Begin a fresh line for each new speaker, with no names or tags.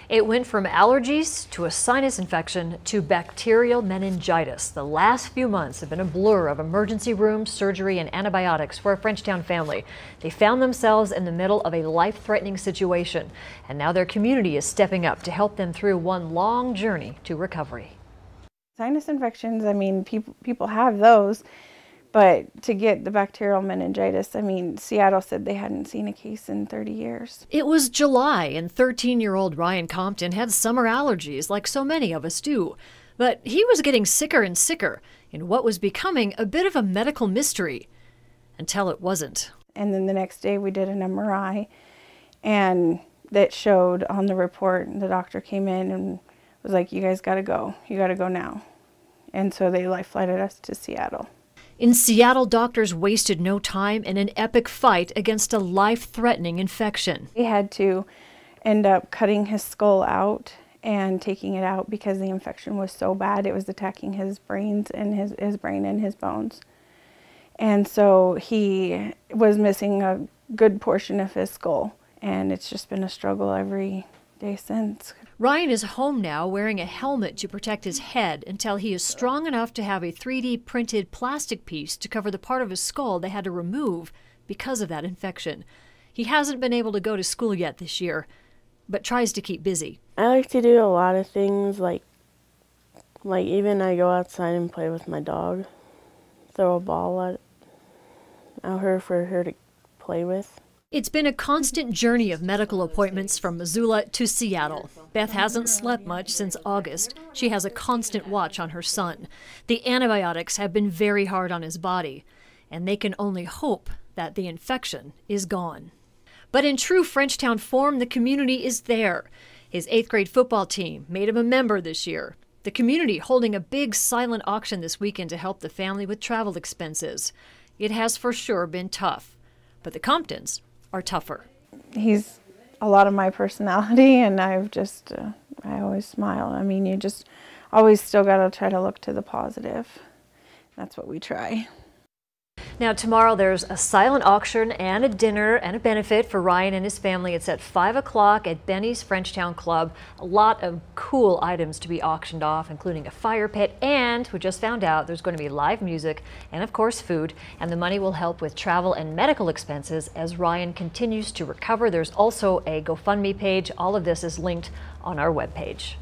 It went from allergies to a sinus infection to bacterial meningitis. The last few months have been a blur of emergency rooms, surgery, and antibiotics for a Frenchtown family. They found themselves in the middle of a life-threatening situation, and now their community is stepping up to help them through one long journey to recovery.
Sinus infections, I mean, people have those, but to get the bacterial meningitis, I mean, Seattle said they hadn't seen a case in 30 years.
It was July, and 13-year-old Ryan Compton had summer allergies like so many of us do. But he was getting sicker and sicker in what was becoming a bit of a medical mystery, until it wasn't.
And then the next day we did an MRI, and that showed on the report, the doctor came in and was like, "You guys gotta go. You gotta go now." And so they life-flighted us to Seattle.
In Seattle, doctors wasted no time in an epic fight against a life-threatening infection.
He had to end up cutting his skull out and taking it out because the infection was so bad it was attacking his brains and his brain and his bones. And so he was missing a good portion of his skull, and it's just been a struggle every day since.
Ryan is home now wearing a helmet to protect his head until he is strong enough to have a 3D printed plastic piece to cover the part of his skull they had to remove because of that infection. He hasn't been able to go to school yet this year, but tries to keep busy.
I like to do a lot of things, like even I go outside and play with my dog, throw a ball at her for her to play with.
It's been a constant journey of medical appointments from Missoula to Seattle. Beth hasn't slept much since August. She has a constant watch on her son. The antibiotics have been very hard on his body, and they can only hope that the infection is gone. But in true Frenchtown form, the community is there. His 8th grade football team made him a member this year. The community holding a big silent auction this weekend to help the family with travel expenses. It has for sure been tough, but the Comptons are tougher.
He's a lot of my personality, and I've just, I always smile. I mean, you just always still got to try to look to the positive. That's what we try.
Now tomorrow there's a silent auction and a dinner and a benefit for Ryan and his family. It's at 5 o'clock at Benny's Frenchtown Club. A lot of cool items to be auctioned off, including a fire pit, and we just found out there's going to be live music and of course food, and the money will help with travel and medical expenses as Ryan continues to recover. There's also a GoFundMe page. All of this is linked on our webpage.